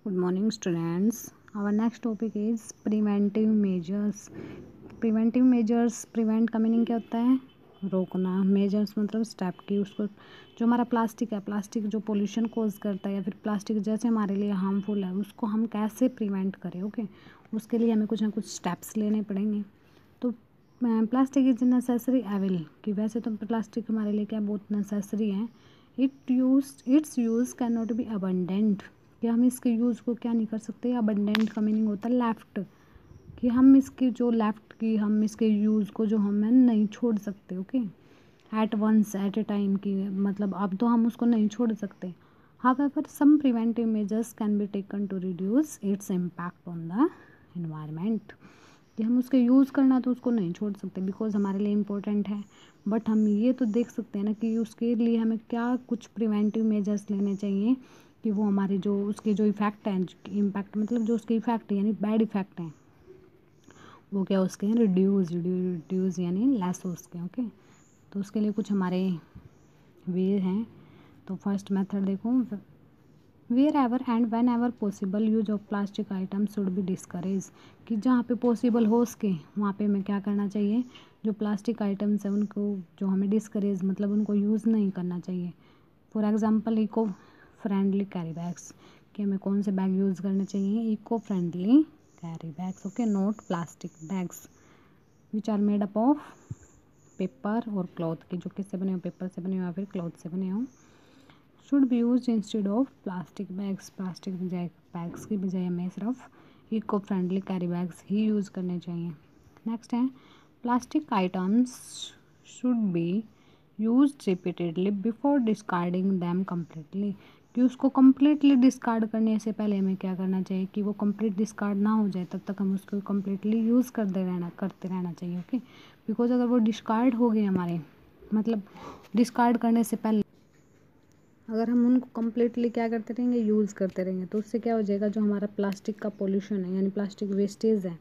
Good morning, students. Our next topic is preventive measures. Preventive measures, prevent का meaning क्या होता है? रोकना. measures मतलब स्टेप की उसको जो हमारा प्लास्टिक है, प्लास्टिक जो पोल्यूशन कोज करता है या फिर प्लास्टिक जैसे हमारे लिए हार्मफुल है उसको हम कैसे प्रिवेंट करें. ओके उसके लिए हमें कुछ ना कुछ स्टेप्स लेने पड़ेंगे. तो प्लास्टिक इज नेसेसरी एविल कि वैसे तो प्लास्टिक हमारे लिए क्या बहुत नेसेसरी है. It's use can not be abundant कि हम इसके यूज़ को क्या नहीं कर सकते. अबंडेंट का मीनिंग होता है लेफ्ट कि हम इसकी जो लेफ्ट की हम इसके यूज़ को जो हमें नहीं छोड़ सकते. Okay at once at a time की मतलब अब तो हम उसको नहीं छोड़ सकते. However some preventive measures can be taken to reduce its impact on the environment कि हम उसके यूज़ करना तो उसको नहीं छोड़ सकते बिकॉज हमारे लिए इम्पोर्टेंट है. बट हम ये तो देख सकते हैं ना कि उसके लिए हमें क्या कुछ प्रिवेंटिव मेजर्स लेने चाहिए कि वो हमारे जो उसके जो इफ़ेक्ट हैं इम्पैक्ट मतलब जो उसके इफ़ेक्ट यानी बैड इफ़ेक्ट हैं वो क्या उसके हैं रिड्यूस यानी लेस हो उसके. ओके तो उसके लिए कुछ हमारे वे हैं. तो फर्स्ट मेथड देखो wherever and whenever possible use of plastic items should be discourage कि जहाँ पे पॉसिबल हो सके वहाँ पे हमें क्या करना चाहिए. जो प्लास्टिक आइटम्स हैं उनको जो हमें डिस्करेज मतलब उनको यूज़ नहीं करना चाहिए. For example eco friendly carry bags कि हमें कौन से बैग यूज़ करने चाहिए. Eco friendly carry bags. Okay not plastic bags which are made up of paper और क्लॉथ की जो किससे बने हो पेपर से बने हो या फिर क्लॉथ से बने हो. Should be use instead of plastic bags plastic bags की बजाय हमें सिर्फ इको फ्रेंडली कैरी बैग्स ही यूज़ करने चाहिए. नेक्स्ट है plastic items should be use repeatedly before discarding them completely कि उसको कम्प्लीटली डिस्कार्ड करने से पहले हमें क्या करना चाहिए कि वो कम्प्लीट डिस्कार्ड ना हो जाए तब तक हम उसको कम्प्लीटली यूज़ करते रहना चाहिए. ओके बिकॉज अगर वो डिस्कार्ड हो गए हमारे मतलब डिस्कार्ड करने से पहले अगर हम उनको कम्प्लीटली क्या करते रहेंगे यूज़ करते रहेंगे तो उससे क्या हो जाएगा जो हमारा प्लास्टिक का पोल्यूशन है यानी प्लास्टिक वेस्टेज है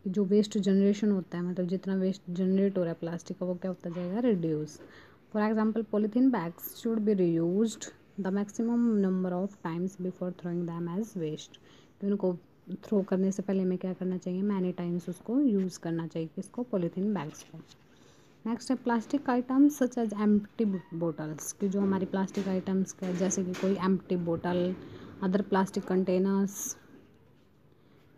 जो वेस्ट जनरेशन होता है मतलब जितना वेस्ट जनरेट हो रहा है प्लास्टिक का वो क्या होता जाएगा reduce. For example polythene bags should be reused the maximum number of times before throwing them as waste कि उनको थ्रो करने से पहले हमें क्या करना चाहिए मैनी टाइम्स उसको यूज़ करना चाहिए किसको पॉलीथीन बैग्स को. नेक्स्ट है plastic items such as empty bottles कि जो हमारी प्लास्टिक आइटम्स का जैसे कि कोई एम्प्टी बोतल other plastic containers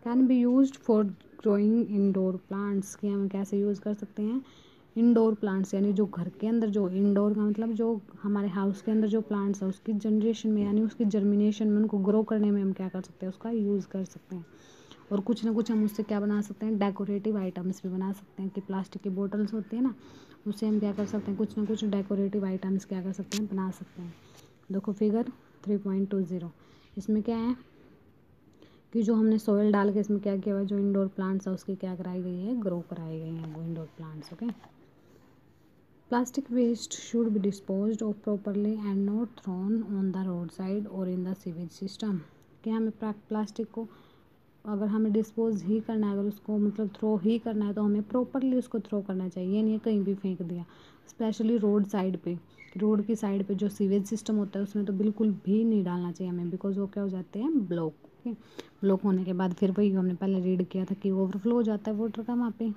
can be used for growing indoor plants कि हम कैसे यूज़ कर सकते हैं इंडोर प्लांट्स यानी जो घर के अंदर जो इंडोर का मतलब जो हमारे हाउस के अंदर जो प्लांट्स है उसकी जनरेशन में यानी उसकी जर्मिनेशन में उनको ग्रो करने में हम क्या कर सकते हैं उसका यूज़ कर सकते हैं. और कुछ ना कुछ हम उससे क्या बना सकते हैं डेकोरेटिव आइटम्स भी बना सकते हैं कि प्लास्टिक की बोटल्स होती है ना उससे हम क्या कर सकते हैं कुछ ना कुछ डेकोरेटिव आइटम्स क्या कर सकते हैं बना सकते हैं. देखो फिगर 3.20 इसमें क्या है कि जो हमने सॉइल डाल के इसमें क्या किया हुआ है जो इंडोर प्लांट्स है उसकी क्या कराई गई है ग्रो कराई गई हैं वो indoor plants. Okay plastic waste should be disposed of properly and not thrown on the road side और इन द सीवेज सिस्टम कि हमें प्लास्टिक को अगर हमें डिस्पोज ही करना है अगर उसको मतलब थ्रो ही करना है तो हमें प्रॉपरली उसको थ्रो करना चाहिए. ये नहीं कहीं भी फेंक दिया स्पेशली रोड साइड पे रोड की साइड पे जो सीवेज सिस्टम होता है उसमें तो बिल्कुल भी नहीं डालना चाहिए हमें बिकॉज वो क्या हो जाते हैं ब्लॉक. ओके ब्लॉक होने के बाद फिर वही हमने पहले रीड किया था कि ओवरफ्लो हो जाता है वाटर का वहाँ पे.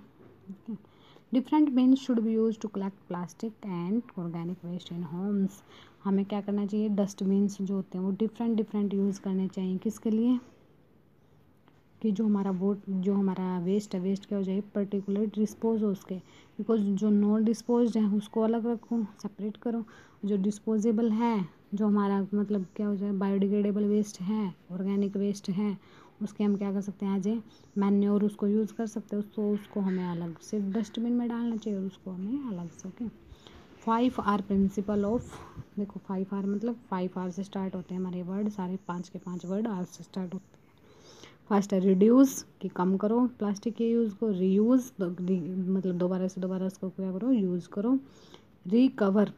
Different bins should be use to collect plastic and organic waste in homes हमें क्या करना चाहिए डस्टबिन्स जो होते हैं वो डिफरेंट यूज़ करने चाहिए किसके लिए कि जो हमारा वेस्ट है वेस्ट क्या हो जाए पर्टिकुलर डिस्पोज हो उसके बिकॉज जो नॉन डिस्पोज है उसको अलग रखो सेपरेट करो. जो डिस्पोजेबल है जो हमारा मतलब क्या हो जाए बायोडिग्रेडेबल वेस्ट है ऑर्गेनिक वेस्ट है उसके हम क्या कर सकते हैं एज ए मैन्योर उसको यूज़ कर सकते हैं उसको हमें अलग से डस्टबिन में डालना चाहिए और उसको हमें अलग से. ओके 5R प्रिंसिपल ऑफ देखो 5R मतलब 5R से स्टार्ट होते हैं हमारे वर्ड सारे 5 के 5 वर्ड R से स्टार्ट होते हैं. फर्स्ट है रिड्यूस कि कम करो प्लास्टिक के यूज़ को. रीयूज़ मतलब दोबारा से दोबारा उसको क्या करो यूज़ करो. रिकवर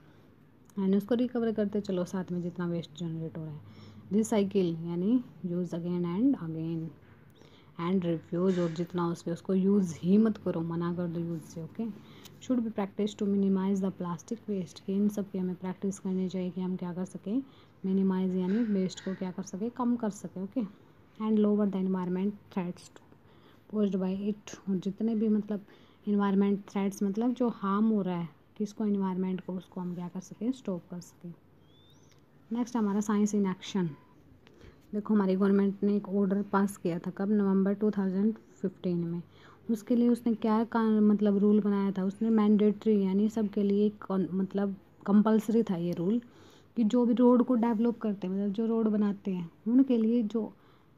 यानी उसको रिकवर करते चलो साथ में जितना वेस्ट जनरेट हो रहा है. रिसाइकिल यानी use again and again and refuse और जितना हो सके उसको यूज़ ही मत करो मना कर दो यूज़ से. Okay should be practice to minimize the plastic waste कि इन सब की हमें प्रैक्टिस करनी चाहिए कि हम क्या कर सकें मिनिमाइज़ यानी वेस्ट को क्या कर सके कम कर सके. Okay and lower the environment threats posed by it. और जितने भी मतलब इन्वायरमेंट थ्रेट्स मतलब जो हार्म हो रहा है किसको, इन्वायरमेंट को, उसको हम क्या कर सकें, स्टॉप कर सकें। नेक्स्ट हमारा साइंस इन एक्शन। देखो हमारी गवर्नमेंट ने एक ऑर्डर पास किया था, कब, नवंबर 2015 में। उसके लिए उसने क्या मतलब रूल बनाया था, उसने मैंडेटरी यानी सबके लिए मतलब कंपलसरी था ये रूल कि जो भी रोड को डेवलप करते हैं, मतलब जो रोड बनाते हैं, उनके लिए जो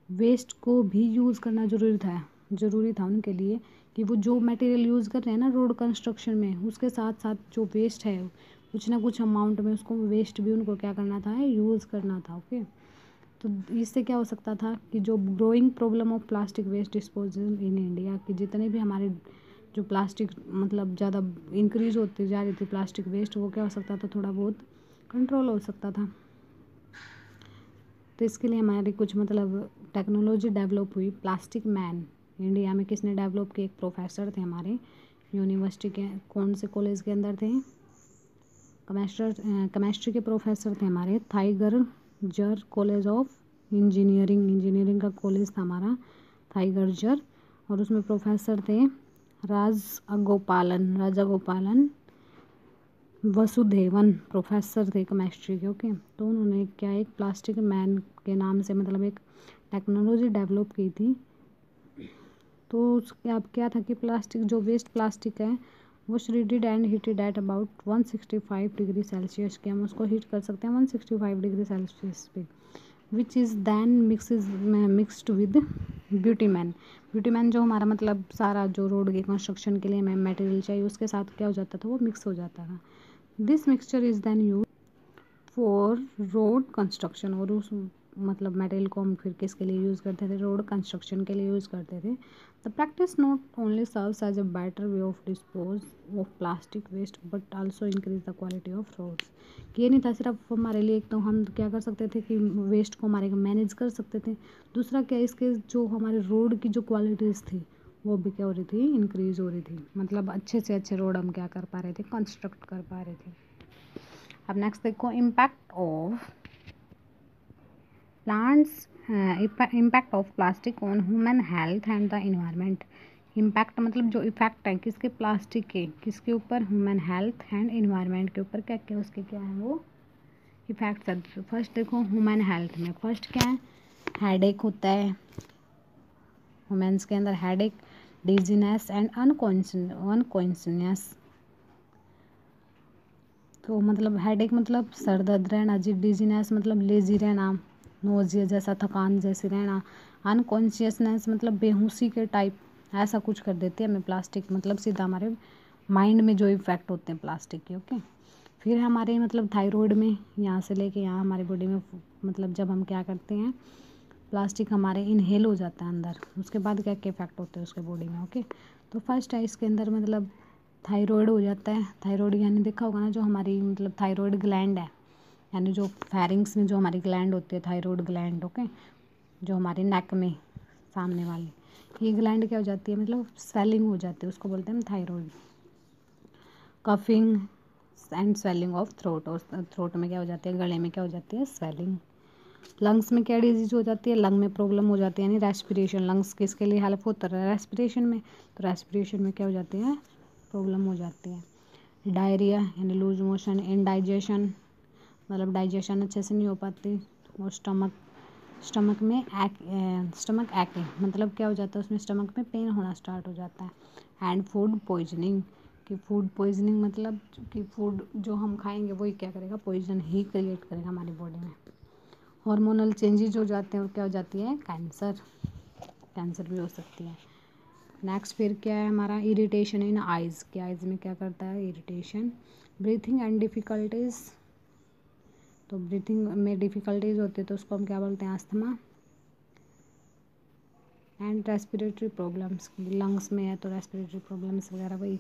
वेस्ट को भी यूज़ करना ज़रूरी था उनके लिए, कि वो जो मटेरियल यूज़ कर रहे हैं ना रोड कंस्ट्रक्शन में, उसके साथ साथ जो वेस्ट है कुछ ना कुछ अमाउंट में उसको वेस्ट भी उनको क्या करना था, यूज़ करना था। ओके, तो इससे क्या हो सकता था कि जो growing problem of plastic waste disposal in India, कि जितने भी हमारे जो प्लास्टिक मतलब ज़्यादा इंक्रीज होती जा रही थी प्लास्टिक वेस्ट, वो क्या हो सकता था, थोड़ा बहुत कंट्रोल हो सकता था। तो इसके लिए हमारी कुछ मतलब टेक्नोलॉजी डेवलप हुई। प्लास्टिक मैन इंडिया में किसने डेवलप किए, एक प्रोफेसर थे हमारे यूनिवर्सिटी के, कौन से कॉलेज के अंदर थे, केमिस्ट्री के प्रोफेसर थे हमारे, थाइगरजर कॉलेज ऑफ इंजीनियरिंग का कॉलेज था हमारा थाइगरजर, और उसमें प्रोफेसर थे राजागोपालन वसुदेवन, प्रोफेसर थे केमिस्ट्री के। ओके, तो उन्होंने क्या एक प्लास्टिक मैन के नाम से मतलब एक टेक्नोलॉजी डेवलप की थी। तो उसके अब क्या था कि प्लास्टिक जो वेस्ट प्लास्टिक है वो shredded and heated at about 165 degree Celsius के, हम उसको हीट कर सकते हैं 165 डिग्री सेल्सियस पे, which is then mixed with bitumen जो हमारा मतलब सारा जो रोड के कंस्ट्रक्शन के लिए हमें मटेरियल चाहिए उसके साथ क्या हो जाता था, वो मिक्स हो जाता था। This mixture is then use for road construction, और उस मतलब मटेरियल को हम फिर किसके लिए यूज़ करते थे, रोड कंस्ट्रक्शन के लिए यूज़ करते थे। The practice not only serves as a better way of dispose of plastic waste but also increase the quality of roads. ये नहीं था सिर्फ हमारे लिए, एक तो हम क्या कर सकते थे कि वेस्ट को हमारे मैनेज कर सकते थे, दूसरा क्या इसके जो हमारे रोड की जो क्वालिटीज़ थी वो भी क्या हो रही थी, इंक्रीज़ हो रही थी, मतलब अच्छे से अच्छे रोड हम क्या कर पा रहे थे, कंस्ट्रक्ट कर पा रहे थे। अब नेक्स्ट देखो impact of plants, impact of plastic on human health and the environment. Impact मतलब जो इफेक्ट है किसके, प्लास्टिक के, किसके ऊपर, ह्यूमन हेल्थ एंड इन्वायरमेंट के ऊपर क्या क्या उसके क्या है वो इफेक्ट्स है। फर्स्ट देखो ह्यूमन हेल्थ में फर्स्ट क्या है, हेडेक होता है वुमेन्स के अंदर, हेडेक, डिजीनेस एंड अनकॉन्शियसनेस। तो मतलब हेडेक मतलब सर दर्द रहना जी, डिजीनेस मतलब लेजी रहना, नोजिया जैसा, थकान जैसी रहना, अनकॉन्शियसनेस मतलब बेहोशी के टाइप, ऐसा कुछ कर देती है हमें प्लास्टिक, मतलब सीधा हमारे माइंड में जो इफेक्ट होते हैं प्लास्टिक के। ओके, फिर हमारे मतलब थायराइड में यहाँ से लेके यहाँ हमारी बॉडी में मतलब जब हम क्या करते हैं प्लास्टिक हमारे इनहेल हो जाता है अंदर, उसके बाद क्या क्या इफेक्ट होते हैं उसके बॉडी में। ओके, तो फर्स्ट है इसके अंदर मतलब थायराइड हो जाता है। थायराइड यानी देखा होगा ना जो हमारी मतलब थायराइड ग्लैंड है, यानी जो फेरिंग्स में जो हमारी ग्लैंड होती है थायराइड ग्लैंड। ओके, जो हमारे नेक में सामने वाली, ये ग्लैंड क्या हो जाती है, मतलब स्वेलिंग हो जाती है, उसको बोलते हैं हम thyroid. Coughing and swelling of throat, और थ्रोट में क्या हो जाती है, गले में क्या हो जाती है, स्वेलिंग। लंग्स में क्या डिजीज हो जाती है, लंग में प्रॉब्लम हो जाती है, यानी रेस्पिरेशन, लंग्स किसके लिए हेल्प होता है, रेस्पिरेशन में, तो रेस्पिरेशन में क्या हो जाती है, प्रॉब्लम हो जाती है। डायरिया यानी लूज मोशन, इनडाइजेशन मतलब डाइजेशन अच्छे से नहीं हो पाती, और स्टमक में स्टमक एक्ने मतलब क्या हो जाता है, उसमें स्टमक में पेन होना स्टार्ट हो जाता है। एंड फूड पॉइजनिंग, कि फूड पॉइजनिंग मतलब कि फूड जो हम खाएंगे वही क्या करेगा, पॉइजन ही क्रिएट करेगा हमारी बॉडी में। हार्मोनल चेंजेज हो जाते हैं और क्या हो जाती है, कैंसर भी हो सकती है। नेक्स्ट फिर क्या है हमारा, इरिटेशन इन आइज़, कि आइज़ में क्या करता है, इरिटेशन। ब्रीथिंग एंड डिफ़िकल्टीज़, तो ब्रीथिंग में डिफ़िकल्टीज़ होती है तो उसको हम क्या बोलते हैं, asthma. And respiratory problems, lungs में है तो रेस्पिरेटरी प्रॉब्लम्स वगैरह वही।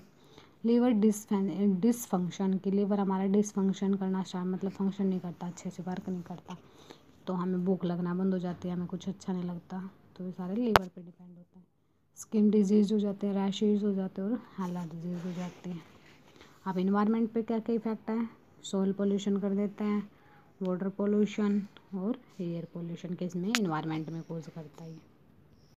लीवर डिसफंक्शन, कि लीवर हमारा डिसफंक्शन करना स्टार्ट मतलब फंक्शन नहीं करता, अच्छे से वर्क नहीं करता, तो हमें भूख लगना बंद हो जाती है, हमें कुछ अच्छा नहीं लगता, तो ये सारे लीवर पे डिपेंड होता है। स्किन डिजीज़ हो जाते हैं, रैशेज हो जाते हैं और एलर्जीज हो जाती है। अब इन्वायरमेंट पे क्या क्या इफेक्ट है, सॉइल पोल्यूशन कर देते हैं, वाटर पोल्यूशन, और एयर पोल्यूशन किस में, इन्वायरमेंट में कोज करता है।